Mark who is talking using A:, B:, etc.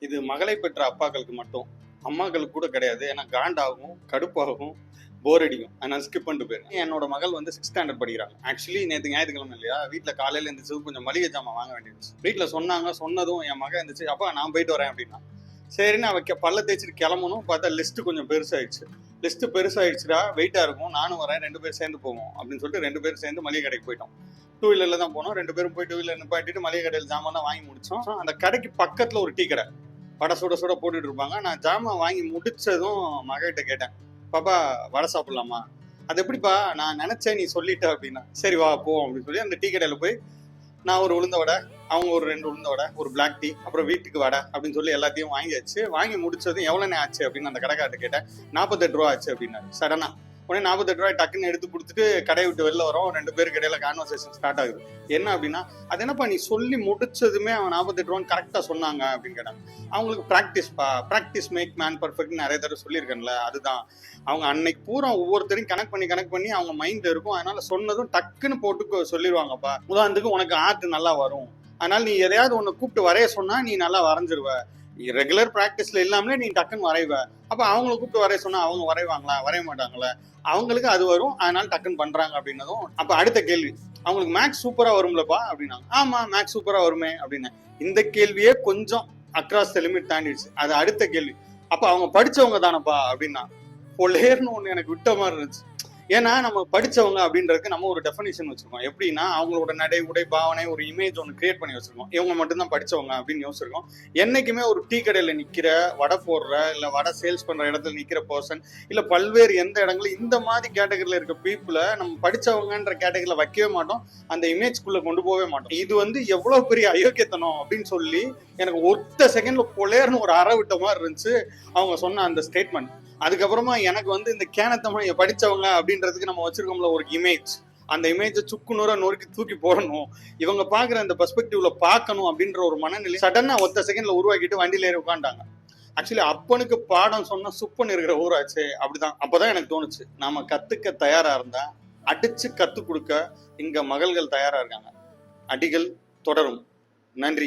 A: இது மகளை பெற்ற அப்பாக்களுக்கு மட்டும், அம்மாக்களுக்கு கூட கிடையாது. ஏன்னா காண்டாகும், கடுப்பாகும், போர் அடிக்கும். அதனால ஸ்கிப் பண்ணிட்டு போயிடும். என்னோட மகள் வந்து 6th ஸ்டாண்டர்ட் படிக்கிறாங்க. ஆக்சுவலி நேற்று ஞாயிற்றுக்கிழமை இல்லையா, வீட்டில் காலையில் இருந்துச்சு, கொஞ்சம் மளிகை ஜாமான் வாங்க வேண்டியிருந்துச்சு. வீட்டில் சொன்னாங்க, சொன்னதும் என் மகன் இருந்துச்சு, அப்பா நான் போயிட்டு வரேன் அப்படின்னா. சரின்னு அவ பல்ல தேய்ச்சிட்டு கிளம்பணும் பார்த்தா லிஸ்ட்டு கொஞ்சம் பெருசாகிடுச்சு. லிஸ்ட்டு பெருசாகிடுச்சுடா, வெயிட்டாக இருக்கும், நானும் வரேன், 2 பேரும் சேர்ந்து போவோம் அப்படின்னு சொல்லிட்டு 2 பேரும் சேர்ந்து மளிகை கடைக்கு போயிட்டோம். 2 வீலரில் தான் போனோம். 2 பேரும் போய் 2 வீலர் நிப்பாட்டிட்டு மளிகை கடையில் ஜாமான் வாங்கி முடிச்சோம். அந்த கடைக்கு பக்கத்தில் ஒரு டீ கடை, வடை சுட சுட போட்டுட்டு இருப்பாங்க. நான் ஜாமான் வாங்கி முடிச்சதும் மகிட்ட கேட்டேன், பாப்பா வடை சாப்பிடலாமா? அது எப்படிப்பா, நான் நினைச்சேன் நீ சொல்லிட்ட அப்படின்னா. சரி வா போவோம் அப்படின்னு சொல்லி அந்த டீ கடையில் போய் நான் ஒரு உளுந்த வடை, அவங்க ஒரு 2 உளுந்த வடை, ஒரு பிளாக் டீ, அப்புறம் வீட்டுக்கு வடை அப்படின்னு சொல்லி எல்லாத்தையும் வாங்கியாச்சு. வாங்கி முடிச்சதும் எவ்வளோண்ணே ஆச்சு அப்படின்னு அந்த கடைக்கார்ட்ட கேட்டேன். 48 ரூபா ஆச்சு அப்படின்னாரு சடனா. உடனே 48 ரூபாய் டக்குன்னு எடுத்து கொடுத்துட்டு கடையை விட்டு வெளில வரோம். 2 பேருக்கு இடையில கான்வர்சேஷன் ஸ்டார்ட் ஆகுது. என்ன அப்படின்னா, அது என்னப்பா நீ சொல்லி முடிச்சதுமே அவன் 48 ரூபான்னு கரெக்டாக சொன்னாங்க அப்படின்னு கேட்டாங்க. அவங்களுக்கு ப்ராக்டிஸ் மேக் மேன் பர்ஃபெக்ட்னு நிறைய தடவை சொல்லியிருக்கேன்ல, அதுதான். அவங்க அன்னைக்கு பூரா ஒவ்வொருத்தரையும் கனெக்ட் பண்ணி அவங்க மைண்ட் இருக்கும். அதனால சொன்னதும் டக்குன்னு போட்டு சொல்லிடுவாங்கப்பா. உதாரணத்துக்கு உனக்கு ஆர்ட் நல்லா வரும், அதனால நீ எதையாவது ஒன்று கூப்பிட்டு வரைய சொன்னா நீ நல்லா வரைஞ்சிருவ. ரெகுலர் ப்ராக்டிஸ்ல இல்லாமலே நீ டக்குன்னு வரைவ. அப்ப அவங்களை கூப்பிட்டு வரைய சொன்னா அவங்க வரைவாங்களா? வரைய மாட்டாங்களா? அவங்களுக்கு அது வரும், அதனால டக்குன்னு பண்றாங்க அப்படின்னதும் அப்ப அடுத்த கேள்வி, அவங்களுக்கு மேக்ஸ் சூப்பரா வரும்லப்பா அப்படின்னாங்க. ஆமா மேக்ஸ் சூப்பரா வருமே அப்படின்னு. இந்த கேள்வியே கொஞ்சம் அக்ராஸ் த லிமிட் தாண்டிடுச்சு. அது அடுத்த கேள்வி, அப்ப அவங்க படிச்சவங்க தானப்பா அப்படின்னா. பொல்லேர்னு ஒண்ணு எனக்கு விட்ட மாதிரி இருந்துச்சு. ஏன்னா நம்ம படிச்சவங்க அப்படின்றதுக்கு நம்ம ஒரு டெஃபினிஷன் வச்சிருக்கோம். எப்படின்னா அவங்களோட நடை, உடை, பாவனை, ஒரு இமேஜ் ஒன்று கிரியேட் பண்ணி வச்சிருக்கோம். இவங்க மட்டும்தான் படிச்சவங்க அப்படின்னு யோசிச்சிருக்கோம். என்னைக்குமே ஒரு டீ கடையில நிக்கிற, வடை போடுற, இல்ல வடை சேல்ஸ் பண்ற இடத்துல நிக்கிற பர்சன், இல்ல பல்வேறு எந்த இடங்களும் இந்த மாதிரி கேட்டகரியில இருக்க பீப்புளை நம்ம படிச்சவங்கன்ற கேட்டகரியில வைக்கவே மாட்டோம். அந்த இமேஜ்குள்ள கொண்டு போகவே மாட்டோம். இது வந்து எவ்வளவு பெரிய அயோக்கியத்தனம் அப்படின்னு சொல்லி எனக்கு ஒத்த செகண்ட்ல பொலேர்னு ஒரு அற விட்ட மாதிரி இருந்துச்சு அவங்க சொன்ன அந்த ஸ்டேட்மெண்ட். அதுக்கப்புறமா எனக்கு வந்து இந்த கேனத்தம்மா படிச்சவங்க அப்படின்றதுக்கு நம்ம வச்சிருக்கோம்ல ஒரு இமேஜ், அந்த இமேஜை சுக்குநூறா நொறுக்கி தூக்கி போடணும், இவங்க பாக்குற அந்த பெர்ஸ்பெக்டிவ்ல பார்க்கணும் அப்படின்ற ஒரு மனநிலை சடனா ஒத்த செகண்ட்ல உருவாக்கிட்டு வண்டியில ஏறி உட்காந்துட்டாங்க. ஆக்சுவலி அப்பனுக்கு பாடம் சொன்னா சுப்பன் இருக்கிற ஊராச்சு அப்படிதான். அப்பதான் எனக்கு தோணுச்சு, நாம கத்துக்க தயாரா இருந்தா அடிச்சு கத்து கொடுக்க இங்க மகள்கள் தயாரா இருக்காங்க. அடிகள் தொடரும். நன்றி.